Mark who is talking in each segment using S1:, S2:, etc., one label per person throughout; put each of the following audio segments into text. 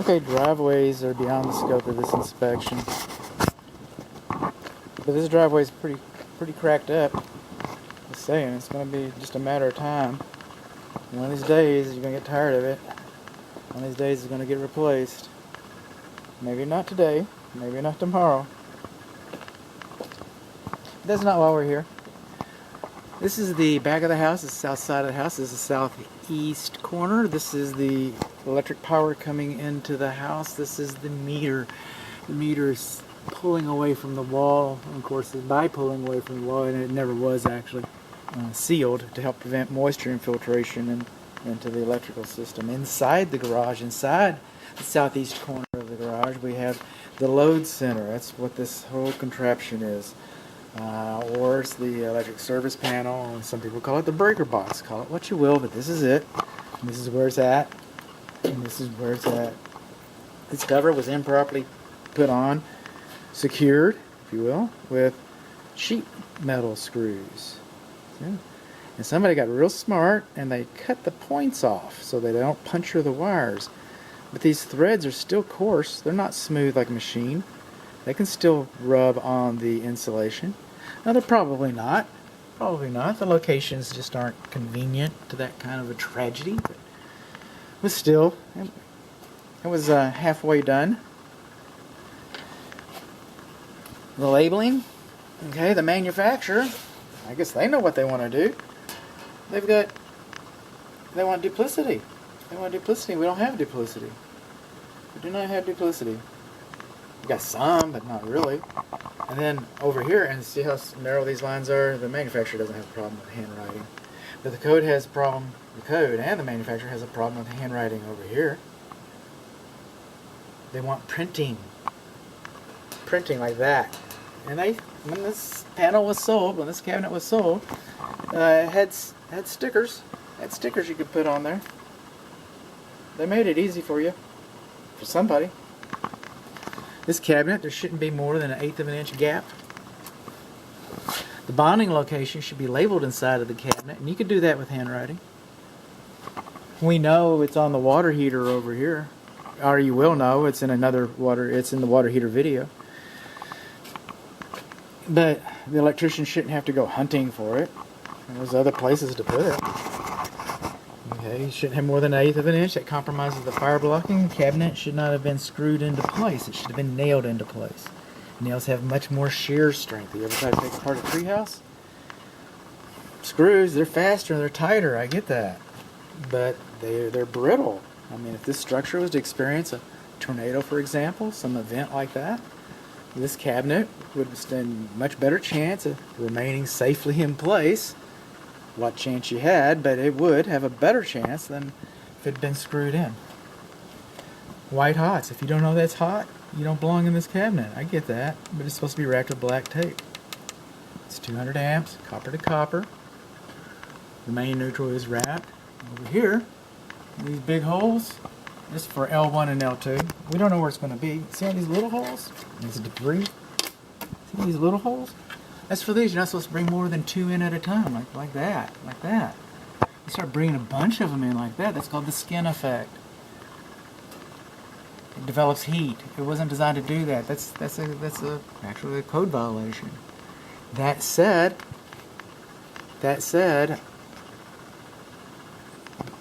S1: Okay, driveways are beyond the scope of this inspection. But this driveway is pretty cracked up. Just saying, it's going to be just a matter of time. One of these days, you're going to get tired of it. One of these days, it's going to get replaced. Maybe not today, maybe not tomorrow. That's not why we're here. This is the back of the house, the south side of the house. This is the southeast corner. This is the electric power coming into the house. This is the meter. The meter is pulling away from the wall. Of course, by pulling away from the wall, and it never was actually sealed to help prevent moisture infiltration into the electrical system. Inside the garage, inside the southeast corner of the garage, we have the load center. That's what this whole contraption is. Or it's the electric service panel, and some people call it the breaker box. Call it what you will, but this is it. And this is where it's at. And this is where it's at. This cover was improperly put on, secured, if you will, with sheet metal screws. See? And somebody got real smart and they cut the points off so they don't puncture the wires. But these threads are still coarse. They're not smooth like a machine. They can still rub on the insulation. Now they're probably not. Probably not. The locations just aren't convenient to that kind of a tragedy. But still, it was halfway done. The labeling. Okay, the manufacturer. I guess they know what they want to do. They want duplicity. They want duplicity. We don't have duplicity. We do not have duplicity. We got some, but not really. And then over here, and see how narrow these lines are? The manufacturer doesn't have a problem with handwriting. But the code has a problem. The code and the manufacturer has a problem with handwriting over here. They want printing. Printing like that. And when this panel was sold, when this cabinet was sold, it had stickers. It had stickers you could put on there. They made it easy for you. For somebody. This cabinet, there shouldn't be more than 1/8 of an inch gap. The bonding location should be labeled inside of the cabinet, and you could do that with handwriting. We know it's on the water heater over here, or you will know it's in the water heater video. But the electrician shouldn't have to go hunting for it. There's other places to put it. Okay, you shouldn't have more than 1/8 of an inch. That compromises the fire blocking. The cabinet should not have been screwed into place. It should have been nailed into place. Nails have much more shear strength. You ever try to take apart a treehouse? Screws, they're faster, they're tighter, I get that. But they're brittle. I mean, if this structure was to experience a tornado, for example, some event like that, this cabinet would stand a much better chance of remaining safely in place. What chance you had, but it would have a better chance than if it had been screwed in. White hots. If you don't know that's hot, you don't belong in this cabinet. I get that, but it's supposed to be wrapped with black tape. It's 200 amps, copper to copper. The main neutral is wrapped. Over here, these big holes, this is for L1 and L2. We don't know where it's going to be. See all these little holes? There's debris. See these little holes? As for these, you're not supposed to bring more than 2 in at a time, like that. You start bringing a bunch of them in like that, that's called the skin effect. It develops heat. It wasn't designed to do that. That's actually a code violation. That said,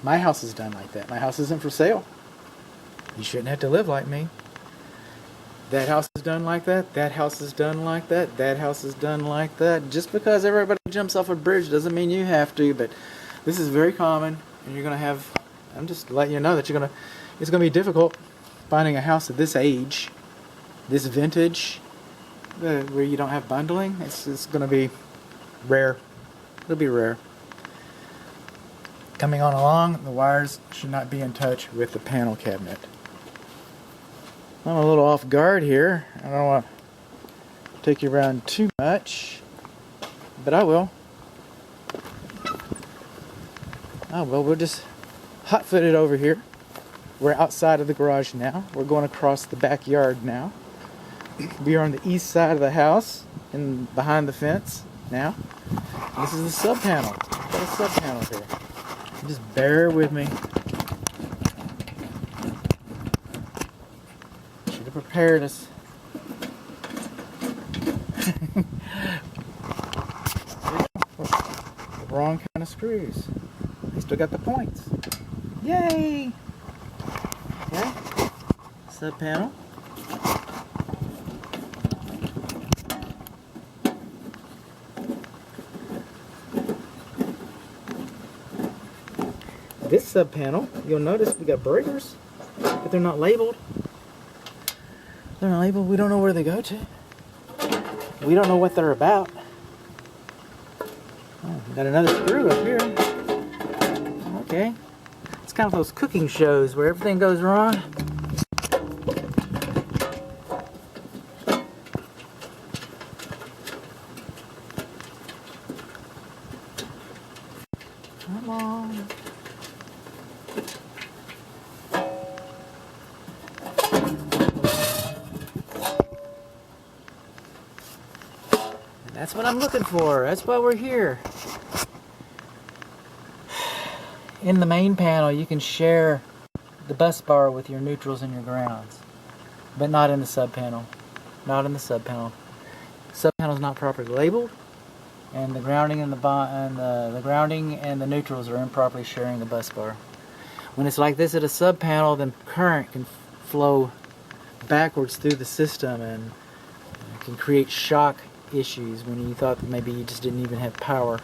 S1: my house is done like that. My house isn't for sale. You shouldn't have to live like me. That house is done like that. That house is done like that. That house is done like that. Just because everybody jumps off a bridge doesn't mean you have to. But this is very common, and you're gonna have. I'm just letting you know that it's gonna be difficult finding a house of this age, this vintage, where you don't have bundling. It's gonna be rare. It'll be rare. Coming on along, the wires should not be in touch with the panel cabinet. I'm a little off guard here. I don't want to take you around too much, but I will. We'll just hot-foot it over here. We're outside of the garage now. We're going across the backyard now. We are on the east side of the house and behind the fence now. This is the sub panel. I've got a sub panel here. Just bear with me. prepare this. The wrong kind of screws. They still got the points. Yay! Okay. Sub panel. This sub panel, you'll notice we got breakers, but they're not labeled. They're not labeled. We don't know where they go to. We don't know what they're about. Oh, we got another screw up here. Okay. It's kind of those cooking shows where everything goes wrong. Come on. And that's what I'm looking for. That's why we're here. In the main panel, you can share the bus bar with your neutrals and your grounds, but not in the sub panel. Not in the sub panel. Sub panel is not properly labeled, and the grounding and the grounding and the neutrals are improperly sharing the bus bar. When it's like this at a sub panel, then current can flow backwards through the system and can create shock issues when you thought that maybe you just didn't even have power.